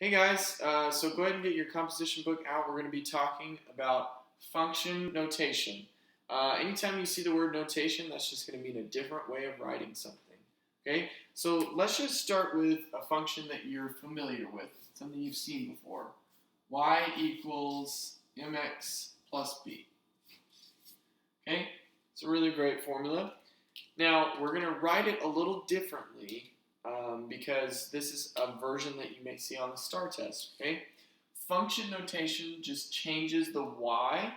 Hey guys, so go ahead and get your composition book out. We're going to be talking about function notation. Anytime you see the word notation, that's just going to mean a different way of writing something. Okay, so let's just start with a function that you're familiar with, something you've seen before. Y equals mx plus b. Okay, it's a really great formula. Now, we're going to write it a little differently because this is a version that you may see on the STAR test, okay? Function notation just changes the y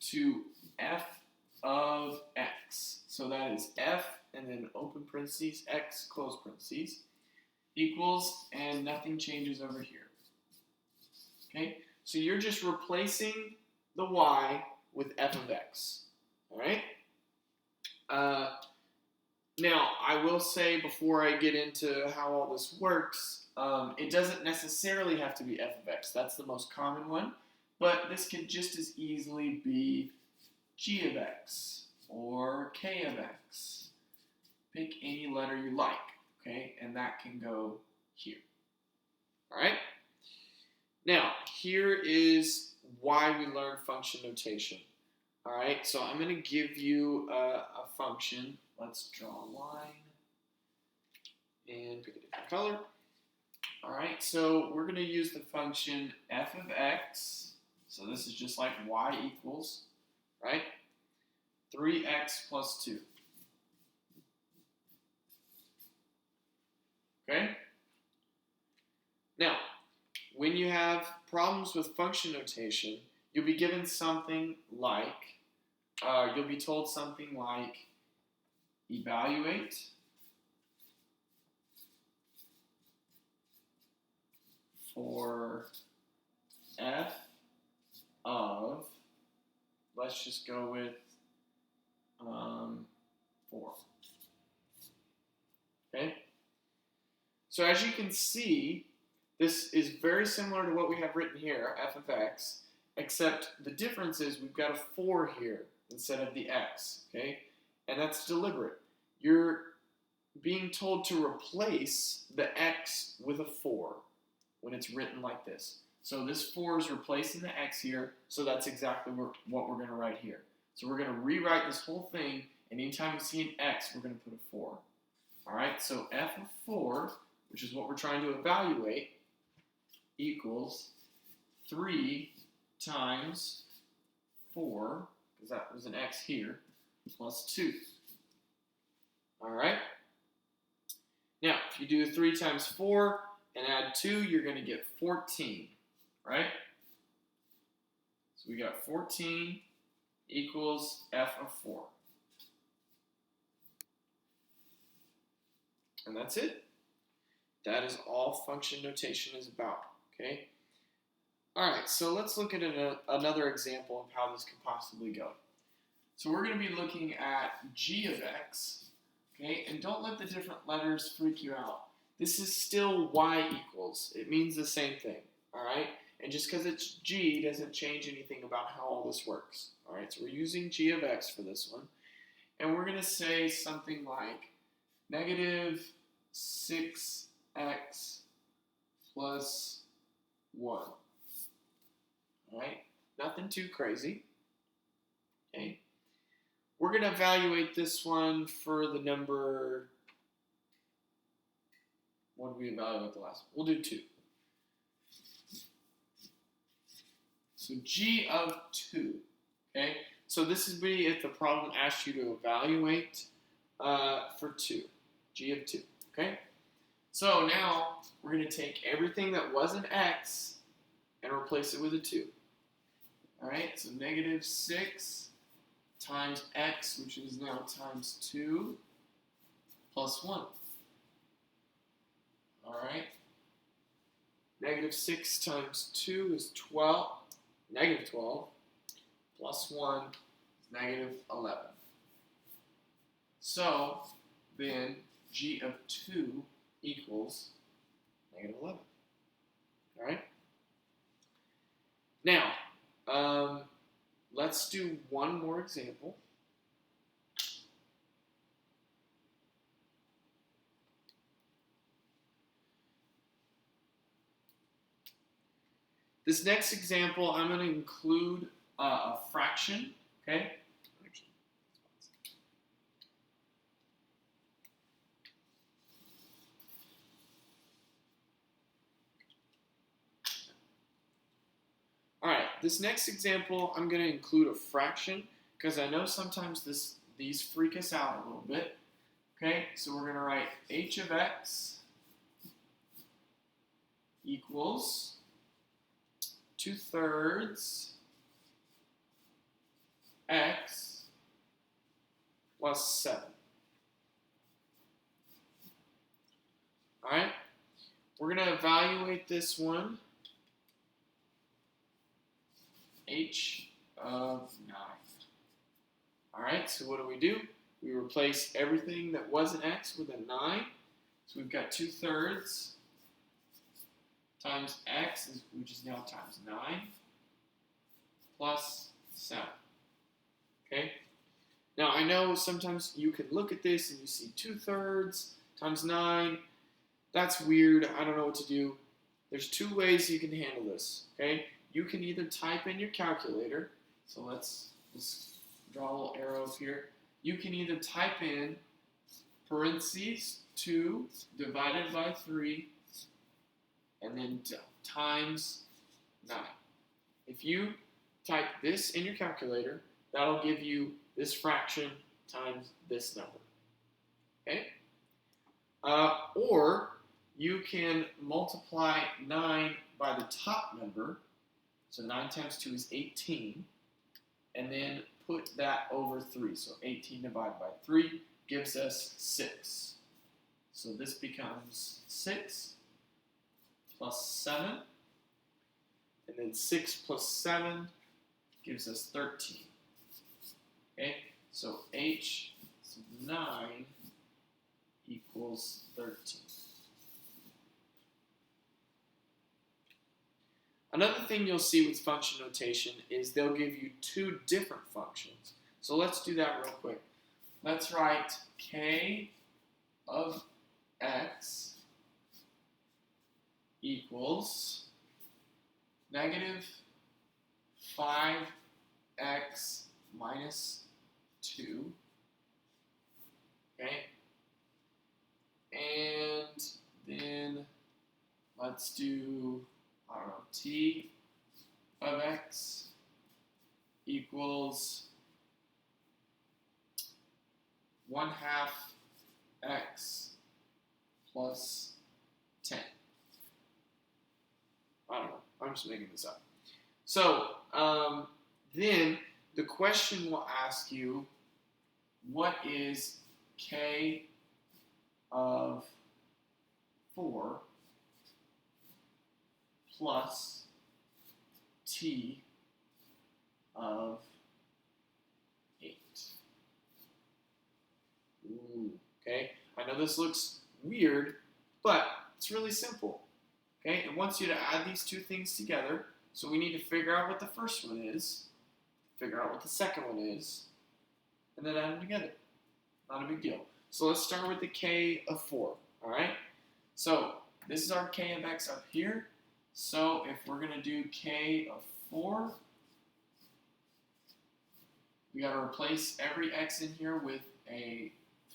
to f of x. So that is f and then open parentheses, x, close parentheses, equals, and nothing changes over here. Okay? So you're just replacing the y with f of x, all right? Now, I will say before I get into how all this works, it doesn't necessarily have to be f of x. That's the most common one. But this could just as easily be g of x or k of x. Pick any letter you like, okay? And that can go here. All right? Now, here is why we learn function notation. All right, so I'm going to give you a function. Let's draw a line and pick a different color. All right, so we're going to use the function f of x. So this is just like y equals, right? 3x plus 2. Okay? Now, when you have problems with function notation, you'll be given something like, you'll be told something like, evaluate for f of, let's just go with 4. Okay? So as you can see, this is very similar to what we have written here, f of x, except the difference is we've got a 4 here instead of the x, okay? And that's deliberate. You're being told to replace the x with a 4 when it's written like this. So this 4 is replacing the x here, so that's exactly what we're going to write here. So we're going to rewrite this whole thing, and anytime we see an x, we're going to put a 4. All right, so f of 4, which is what we're trying to evaluate, equals 3 times 4, because that was an x here, plus 2. All right? Now, if you do 3 times 4 and add 2, you're going to get 14, right? So we got 14 equals f of 4. And that's it. That is all function notation is about, okay? All right, so let's look at another example of how this could possibly go. So we're going to be looking at g of x, okay? And don't let the different letters freak you out. This is still y equals. It means the same thing, all right? And just because it's g doesn't change anything about how all this works, all right? So we're using g of x for this one. And we're going to say something like negative 6x plus 1. All right, nothing too crazy. Okay, we're going to evaluate this one for the number. What did we evaluate the last one? We'll do 2. So g of 2. Okay, so this would be if the problem asked you to evaluate for 2. G of 2. Okay, so now we're going to take everything that was an x and replace it with a 2. All right, so negative 6 times x, which is now times 2, plus 1. All right, negative 6 times 2 is 12, negative 12, plus 1 is negative 11. So then g of 2 equals negative 11. All right, now, let's do one more example. This next example, I'm going to include a fraction, okay? All right, this next example, I'm going to include a fraction because I know sometimes these freak us out a little bit. Okay, so we're going to write h of x equals 2/3 x plus 7. All right, we're going to evaluate this one. H of 9. All right, so what do? We replace everything that was an x with a 9. So we've got 2/3 times x, which is now times 9, plus 7. Okay? Now, I know sometimes you can look at this and you see 2/3 times 9. That's weird. I don't know what to do. There's two ways you can handle this. Okay? You can either type in your calculator. So let's draw little arrows here. You can either type in parentheses 2 divided by 3 and then times 9. If you type this in your calculator, that'll give you this fraction times this number. Okay? Or you can multiply 9 by the top number. So 9 times 2 is 18. And then put that over 3. So 18 divided by 3 gives us 6. So this becomes 6 plus 7. And then 6 plus 7 gives us 13. Okay, so h of 9 equals 13. Another thing you'll see with function notation is they'll give you two different functions. So let's do that real quick. Let's write k of x equals negative 5x minus 2. Okay? And then let's do, I don't know, t of x equals 1/2 x plus 10. I don't know. I'm just making this up. So then the question will ask you, what is k of 4 plus t of 8? Ooh, okay, I know this looks weird, but it's really simple. Okay, it wants you to add these two things together. So we need to figure out what the first one is, figure out what the second one is, and then add them together. Not a big deal. So let's start with the k of 4. All right. So this is our k of x up here. So if we're going to do k of 4, we got to replace every x in here with a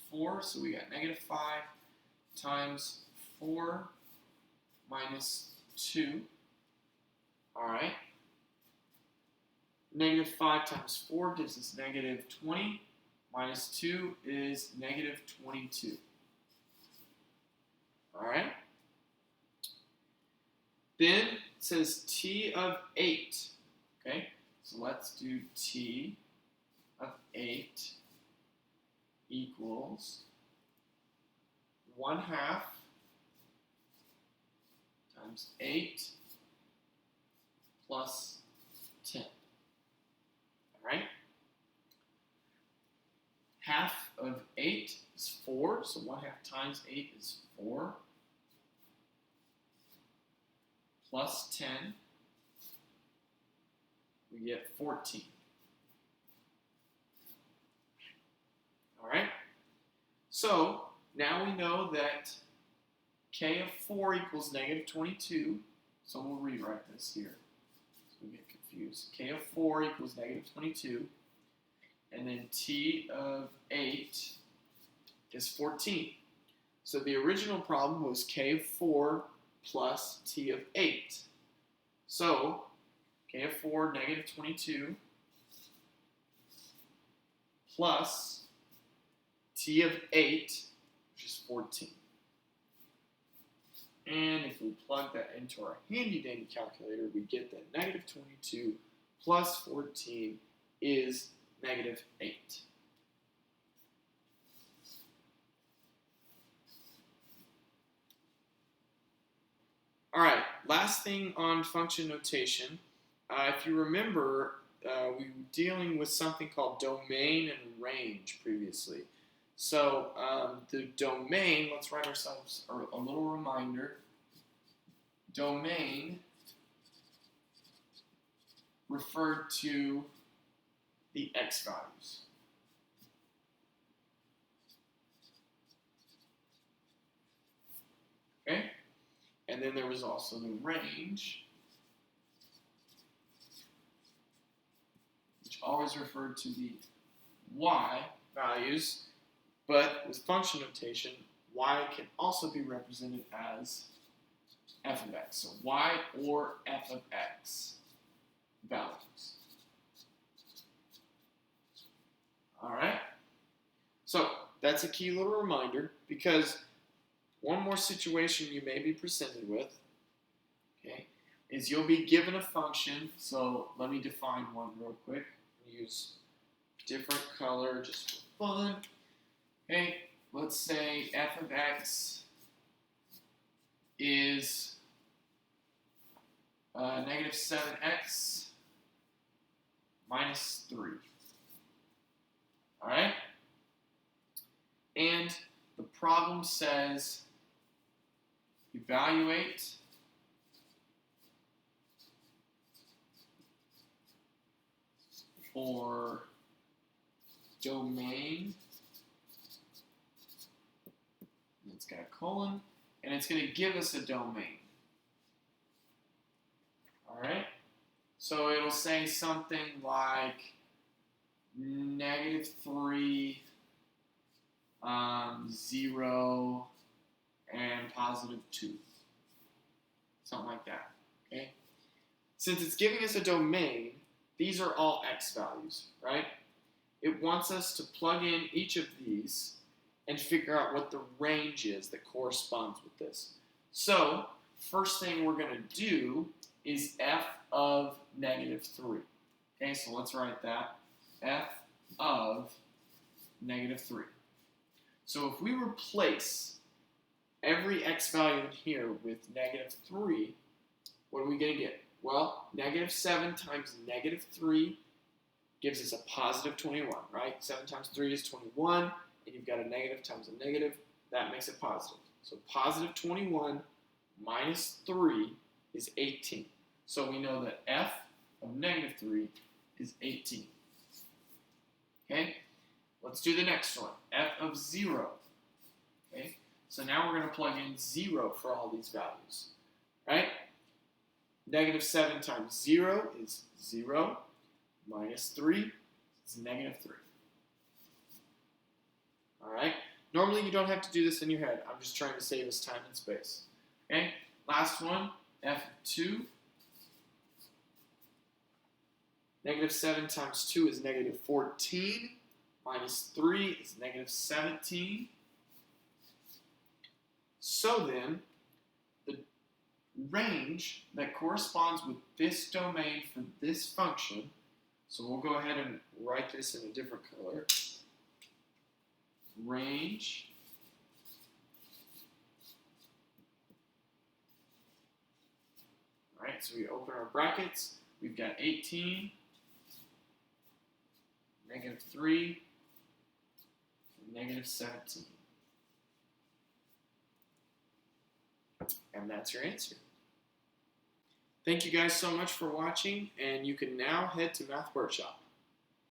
4. So we got negative 5 times 4 minus 2. All right. Negative 5 times 4 gives us negative 20. Minus 2 is negative 22. All right. Then it says t of 8. Okay, so let's do t of 8 equals 1/2 times 8 plus 10. All right. Half of 8 is 4, so 1/2 times 8 is 4. Plus 10, we get 14. All right? So now we know that k of 4 equals negative 22, so we'll rewrite this here. we get confused. K of 4 equals negative 22. And then T of 8 is 14. So the original problem was K of 4 plus T of 8. So K of 4, negative 22, plus T of 8, which is 14. And if we plug that into our handy-dandy calculator, we get that negative 22 plus 14 is negative 8. All right, last thing on function notation. If you remember, we were dealing with something called domain and range previously. So the domain, let's write ourselves a little reminder. Domain referred to the x values. Okay? And then there was also the range, which always referred to the y values, but with function notation, y can also be represented as f of x. So y or f of x values. All right? So that's a key little reminder, because one more situation you may be presented with, okay, is you'll be given a function. So let me define one real quick. Use different color just for fun. Okay, let's say f of x is negative 7x minus 3. All right? And the problem says evaluate for domain, and it's got a colon, and it's going to give us a domain. All right? So it'll say something like negative 3, 0, and positive 2. Something like that. Okay? Since it's giving us a domain, these are all x values, right? It wants us to plug in each of these and figure out what the range is that corresponds with this. So, first thing we're going to do is f of negative 3. Okay, so let's write that. F of negative 3. So if we replace every x value in here with negative 3, what are we going to get? Well, negative 7 times negative 3 gives us a positive 21, right? 7 times 3 is 21, and you've got a negative times a negative. That makes it positive. So positive 21 minus 3 is 18. So we know that f of negative 3 is 18. Okay? Let's do the next one. F of 0. Okay? So now we're going to plug in 0 for all these values. Right? Negative 7 times 0 is 0. Minus 3 is negative 3. Alright? Normally you don't have to do this in your head. I'm just trying to save us time and space. Okay? Last one. F of 2. Negative 7 times 2 is negative 14. Minus 3 is negative 17. So then, the range that corresponds with this domain for this function, so we'll go ahead and write this in a different color. Range Alright, so we open our brackets. We've got 18, negative 3, and negative 17. And that's your answer. Thank you guys so much for watching, and you can now head to Math Workshop.